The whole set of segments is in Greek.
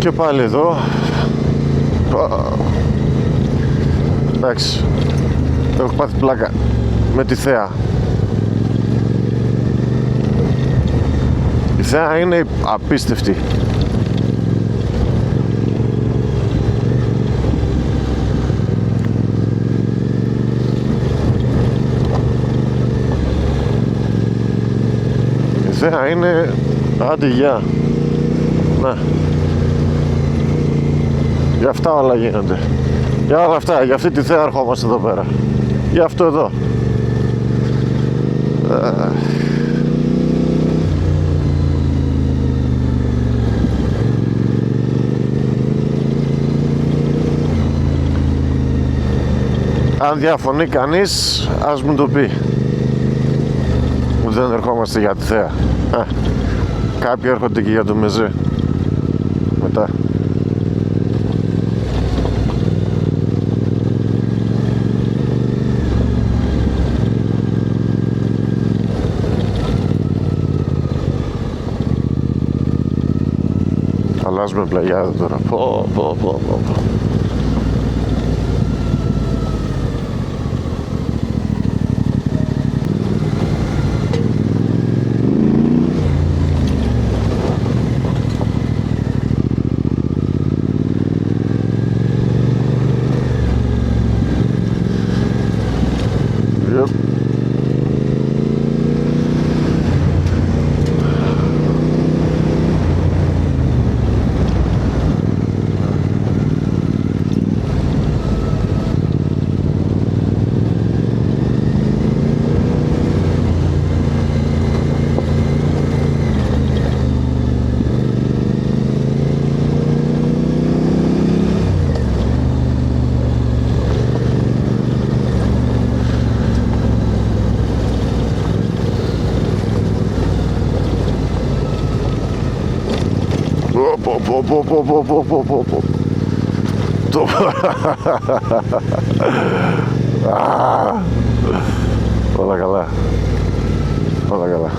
Και πάλι εδώ. Εντάξει, έχω πάθει πλάκα με τη θέα. Η θέα είναι απίστευτη. Η θέα είναι... Άντε γεια. Να. Για αυτά όλα γίνονται. Για όλα αυτά, για αυτή τη θέα ερχόμαστε εδώ πέρα. Για αυτό εδώ. Αν διαφωνεί κανείς, ας μου το πει. Δεν ερχόμαστε για τη θέα. Κάποιοι έρχονται και για το μεζέ. Μετά. Αλλάζουμε πλαγιάδα τώρα. Πω. Όλα καλά. Όλα καλά.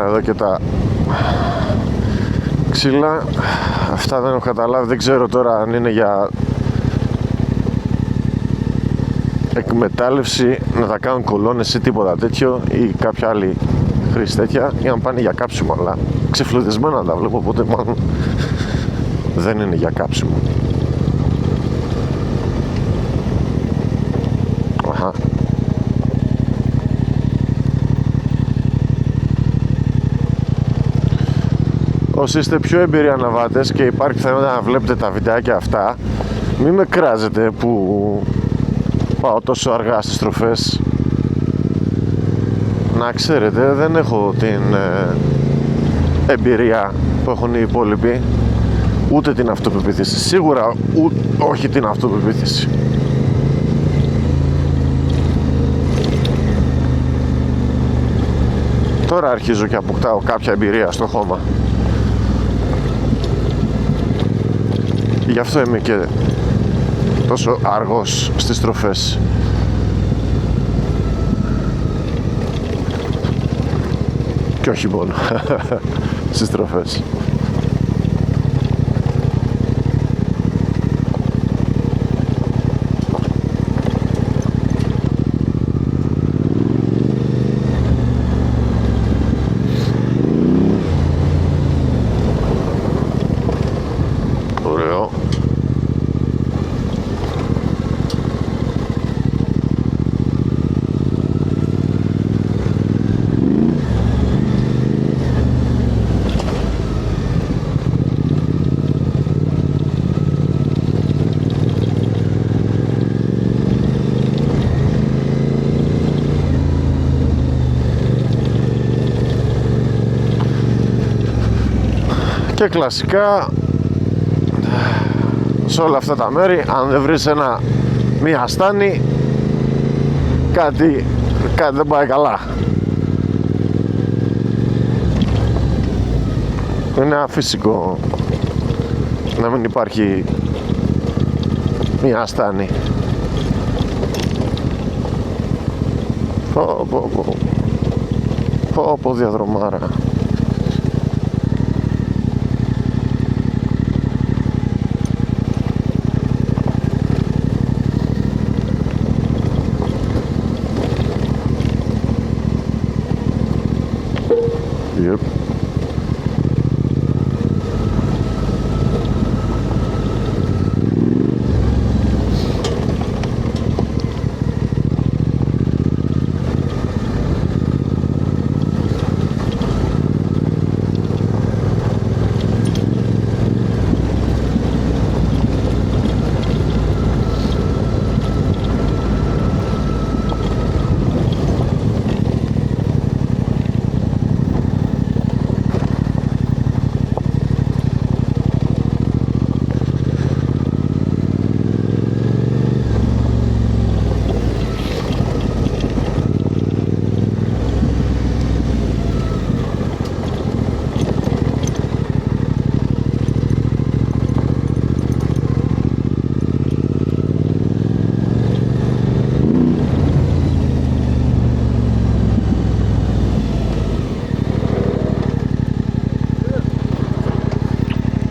Εδώ και τα ξύλα. Αυτά δεν έχω καταλάβει. Δεν ξέρω τώρα αν είναι για εκμετάλλευση, να τα κάνουν κολόνες ή τίποτα τέτοιο, ή κάποια άλλη χρήση τέτοια, ή αν πάνε για κάψιμο. Αλλά ξεφλουδισμένα τα βλέπω, οπότε μάλλον δεν είναι για κάψιμο. Αχα. Όσοι είστε πιο εμπειροί αναβάτες και υπάρχει πιθανότητα να βλέπετε τα βιντεάκια αυτά, μην με κράζετε που πάω τόσο αργά στις στροφές. Να ξέρετε, δεν έχω την εμπειρία που έχουν οι υπόλοιποι, ούτε την αυτοπεποίθηση. Σίγουρα όχι την αυτοπεποίθηση. Τώρα αρχίζω και αποκτάω κάποια εμπειρία στο χώμα. Γι' αυτό είμαι και τόσο αργός στις στροφές. Και όχι μόνο στις στροφές. Και κλασικά σε όλα αυτά τα μέρη, αν δεν βρεις μία στάνη, κάτι δεν πάει καλά. Είναι αφύσικο να μην υπάρχει μία στάνη. Πω διαδρομάρα. Yep.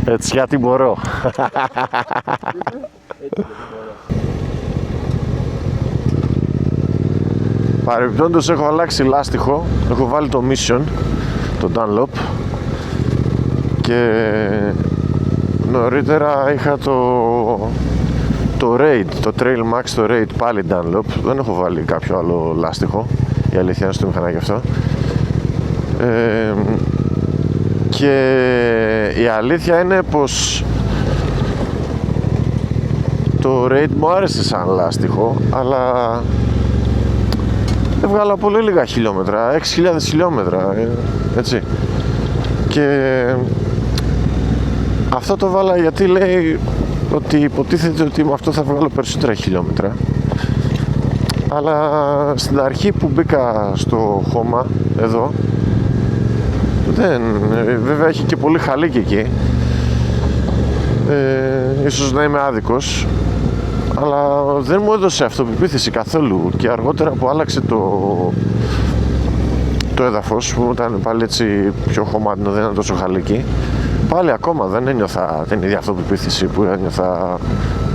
Έτσι γιατί μπορώ. Παρεμπιπτόντως έχω αλλάξει λάστιχο. Έχω βάλει το Mission, το Dunlop, και νωρίτερα είχα το Raid, το Trail Max, το Raid, πάλι Dunlop. Δεν έχω βάλει κάποιο άλλο λάστιχο, η αλήθεια είναι στο μηχανάκι αυτό. Και η αλήθεια είναι πως το Raid μου άρεσε σαν λάστιχο, αλλά έβγαλα πολύ λίγα χιλιόμετρα, 6.000 χιλιόμετρα, έτσι. Και αυτό το βάλα γιατί λέει ότι υποτίθεται ότι με αυτό θα βγάλω περισσότερα χιλιόμετρα. Αλλά στην αρχή που μπήκα στο χώμα εδώ, βέβαια έχει και πολύ χαλίκι εκεί, ίσως να είμαι άδικος, αλλά δεν μου έδωσε αυτοπεποίθηση καθόλου. Και αργότερα που άλλαξε το έδαφος, που ήταν πάλι έτσι πιο χωμάτινο, δεν ήταν τόσο χαλίκι, πάλι ακόμα δεν ένιωθα την ίδια αυτοπεποίθηση που ένιωθα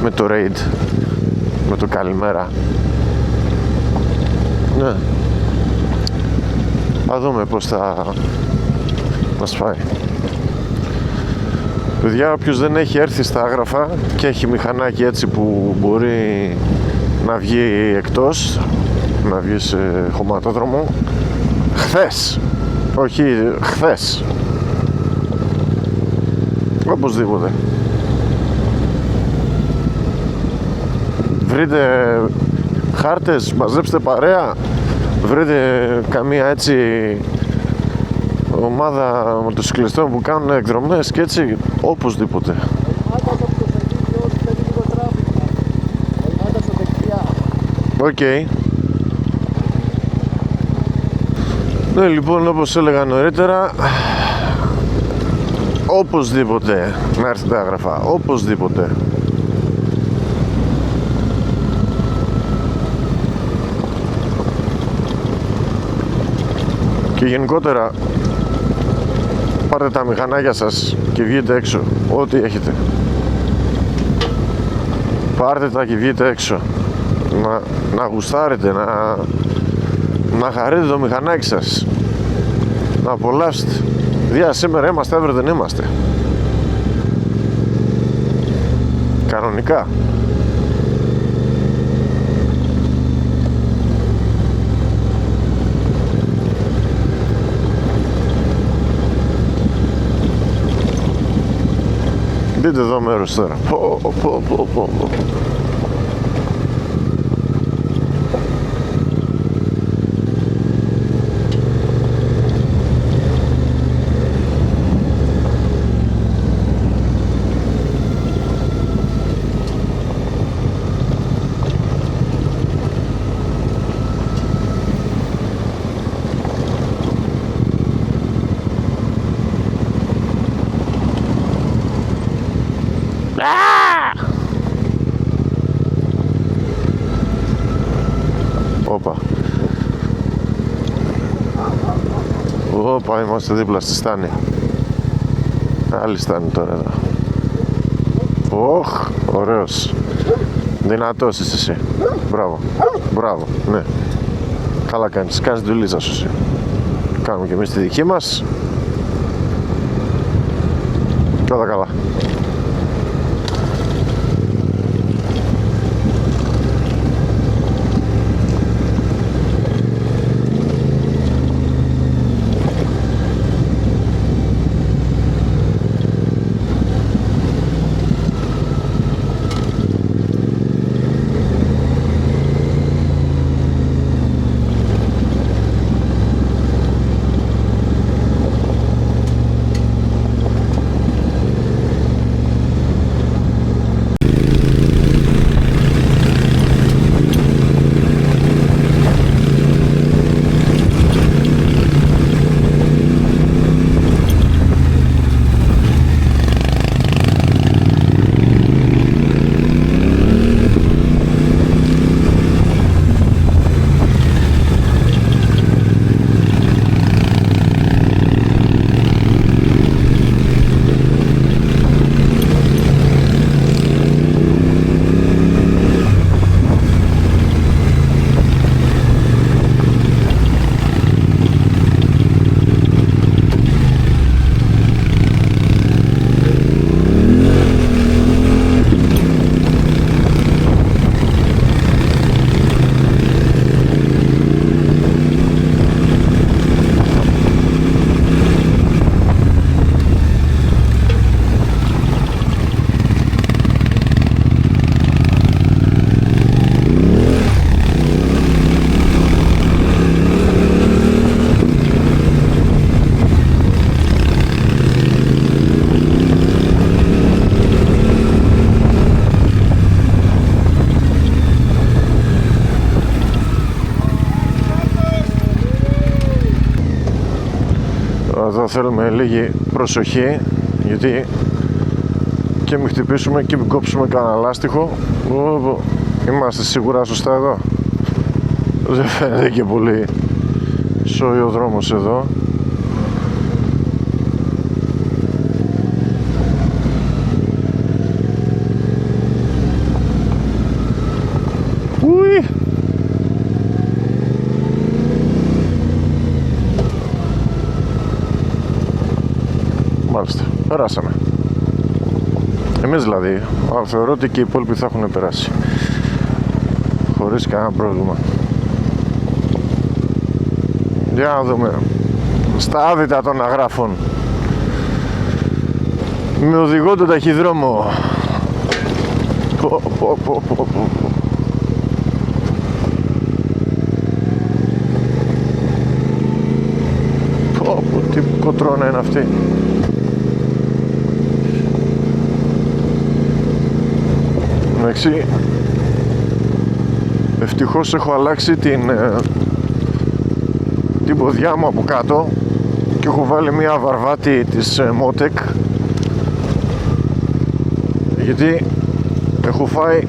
με το Raid, με το καλημέρα. Ναι, θα δούμε πως θα μας πάει. Παιδιά, όποιος δεν έχει έρθει στα Άγραφα και έχει μηχανάκι έτσι που μπορεί να βγει εκτός, να βγει σε χωματόδρομο, χθες, οπωσδήποτε. Βρείτε χάρτες, μαζέψτε παρέα, βρείτε καμία έτσι ομάδα μοτοσυκλιστών που κάνουν εκδρομές και έτσι, οπωσδήποτε. Οκ. Ναι, λοιπόν, όπως έλεγα νωρίτερα, οπωσδήποτε να έρθετε Άγραφα, οπωσδήποτε. Και γενικότερα πάρτε τα μηχανάκια σας και βγείτε έξω, ό,τι έχετε. Πάρτε τα και βγείτε έξω, να γουστάρετε, να χαρείτε το μηχανάκι σας, να απολαύσετε. Δια σήμερα είμαστε, αύριο δεν είμαστε. Κανονικά. Δείτε εδώ μέρος τώρα. Πω. Πάμε, είμαστε δίπλα στη στάνη. Άλλη στάνη τώρα εδώ. Ωχ, ωραίος. Δυνατός είσαι εσύ. Μπράβο, μπράβο, ναι. Καλά κάνεις, κάνεις τη δουλίτσα σου εσύ. Κάνουμε και εμείς τη δική μας. Και όλα καλά. Εδώ θέλουμε λίγη προσοχή, γιατί και μην χτυπήσουμε και μην κόψουμε κανένα λάστιχο. Είμαστε σίγουρα σωστά εδώ? Δεν φαίνεται και πολύ σόι ο δρόμος εδώ. Ουι! Μάλιστα, περάσαμε. Εμείς δηλαδή, θεωρώ ότι και οι υπόλοιποι θα έχουν περάσει χωρίς κανένα πρόβλημα. Για να δούμε στα άδυτα των αγράφων με οδηγό τον ταχυδρόμο. Τι κοτρώνα είναι αυτή. Εντάξει, ευτυχώς έχω αλλάξει την ποδιά μου από κάτω και έχω βάλει μια βαρβάτη της Motec, γιατί έχω φάει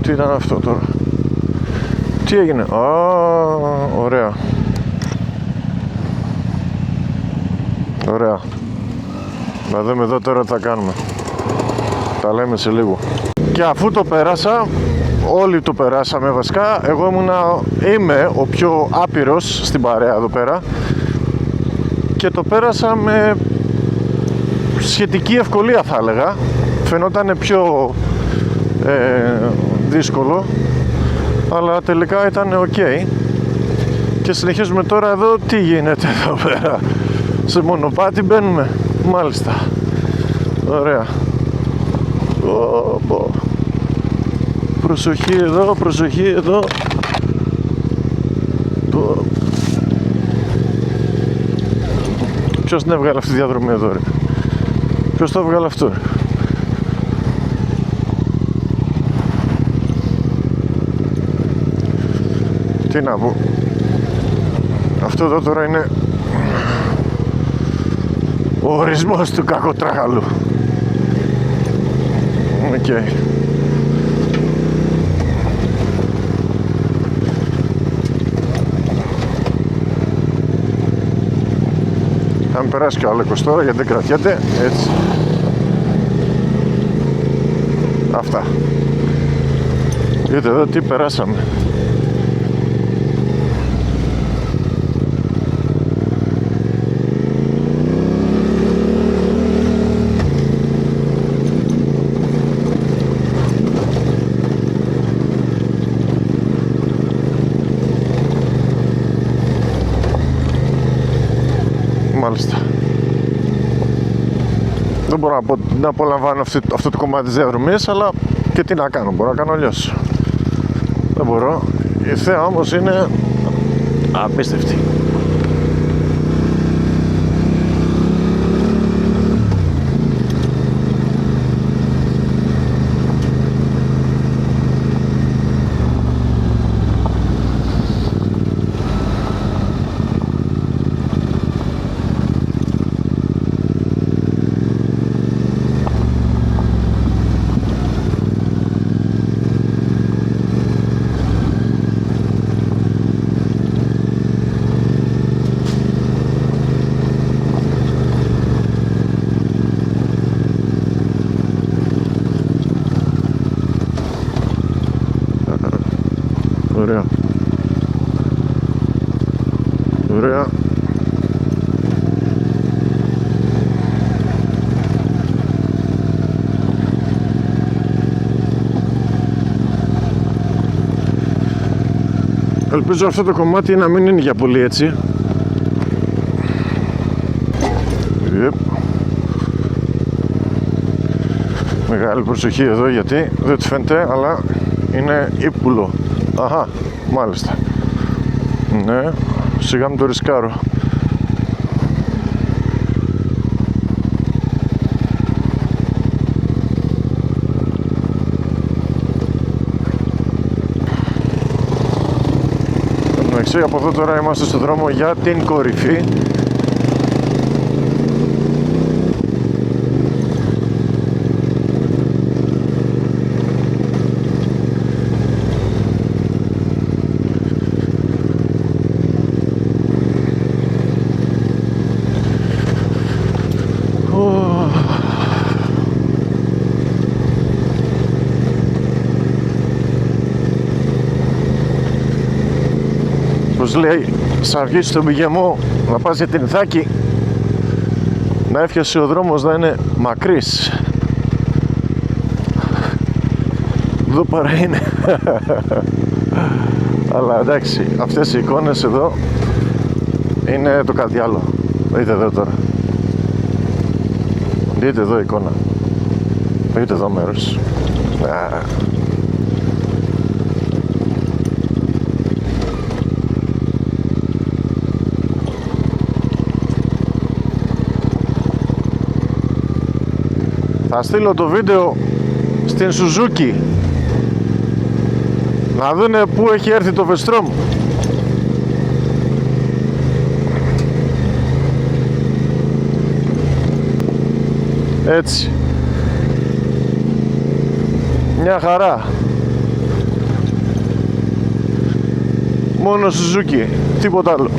τι ήταν αυτό τώρα, τι έγινε? Ωραία. Ωραία. Να δούμε εδώ τώρα τι θα κάνουμε. Τα λέμε σε λίγο. Και αφού το πέρασα, όλοι το περάσαμε βασικά, εγώ είμαι ο πιο άπειρος στην παρέα εδώ πέρα και το πέρασα με σχετική ευκολία, θα έλεγα. Φαινόταν πιο δύσκολο, αλλά τελικά ήταν ok. Και συνεχίζουμε τώρα εδώ. Τι γίνεται εδώ πέρα? Σε μονοπάτι μπαίνουμε. Μάλιστα. Ωραία. Προσοχή εδώ, προσοχή εδώ. Ποιος την έβγαλε αυτή τη διαδρομή εδώ, ρε? Ποιος το έβγαλε αυτό, ρε? Τι να πω. Αυτό εδώ τώρα είναι ο ορισμός του κακοτράγαλου. Οκ. μην περάσει και ο Αλέκος τώρα, γιατί δεν κρατιέται. Έτσι. Αυτά. Δείτε εδώ τι περάσαμε. Μάλιστα. Δεν μπορώ να απολαμβάνω αυτό το κομμάτι της διαδρομής, αλλά και τι να κάνω, μπορώ να κάνω αλλιώς. Δεν μπορώ. Η θέα όμως είναι απίστευτη. Ωραία. Ωραία. Ελπίζω αυτό το κομμάτι να μην είναι για πολύ έτσι. Μεγάλη προσοχή εδώ, γιατί δεν τη φαίνεται, αλλά είναι ύπουλο. Αχα, μάλιστα. Ναι, σιγά μην το ρισκάρω. Εντάξει, από εδώ τώρα είμαστε στο δρόμο για την κορυφή. Πως λέει, σ' αργήσει στον πηγεμό να πας για την Ιθάκη, να έφτιασε ο δρόμος να είναι μακρύς. Εδώ παρά είναι. Αλλά εντάξει, αυτές οι εικόνες εδώ είναι το κάτι άλλο. Δείτε εδώ τώρα. Δείτε εδώ εικόνα. Δείτε εδώ μέρος. Θα στείλω το βίντεο στην Suzuki να δούνε πού έχει έρθει το Vestrom. Έτσι. Μια χαρά. Μόνο Suzuki, τίποτα άλλο.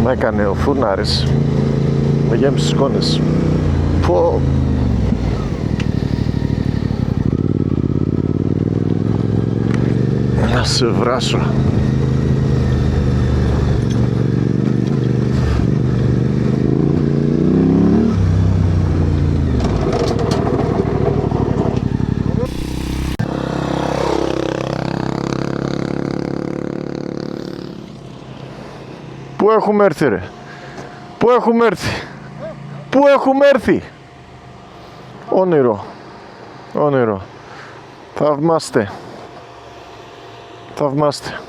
Με έκανε ο φούρναρης, με γέμισε σκόνες. Πω. Να σε βράσω. Πού έχουμε έρθει ρε? Πού έχουμε έρθει? Πού έχουμε έρθει? Όνειρο. Όνειρο. Θαυμάστε. Θαυμάστε.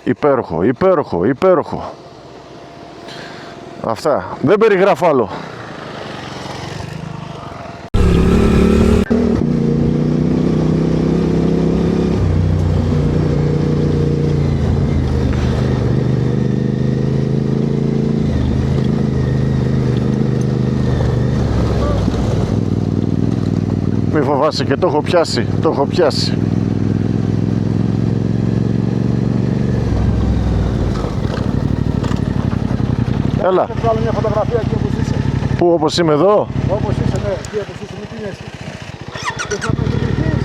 Υπέροχο, υπέροχο, υπέροχο. Αυτά, δεν περιγράφω άλλο. Μη φοβάσαι, και το έχω πιάσει, το έχω πιάσει. Έλα. Θα βγάλω μια φωτογραφία εκεί όπως είσαι. Πού, όπως είμαι εδώ? Όπως είσαι, ναι, εκεί όπως είσαι, μην πίνεσαι. Θες να το θυμηθείς?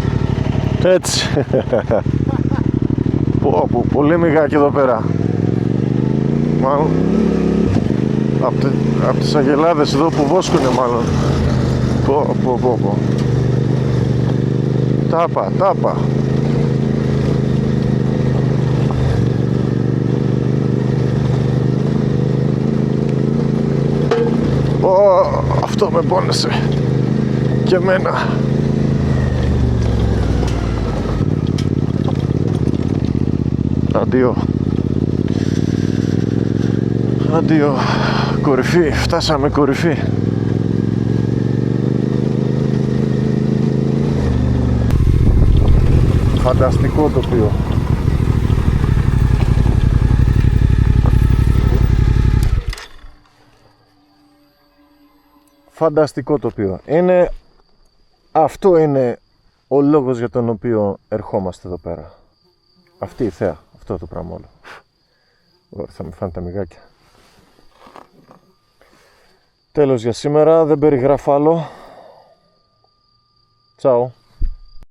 Έτσι. Πολύ μυγάκι εδώ πέρα. Μάλλον από τις αγελάδες εδώ που βόσκουνε μάλλον. Πω. Τάπα. Αυτό με πόνεσε και εμένα. Αντίο, κορυφή, φτάσαμε κορυφή. Φανταστικό τοπίο. Φανταστικό τοπίο. Αυτό είναι ο λόγος για τον οποίο ερχόμαστε εδώ πέρα. Αυτή η θέα, αυτό το πράγμα όλο. Θα με φάνε τα μυγάκια. Τέλος για σήμερα, δεν περιγράφω άλλο. Τσάου.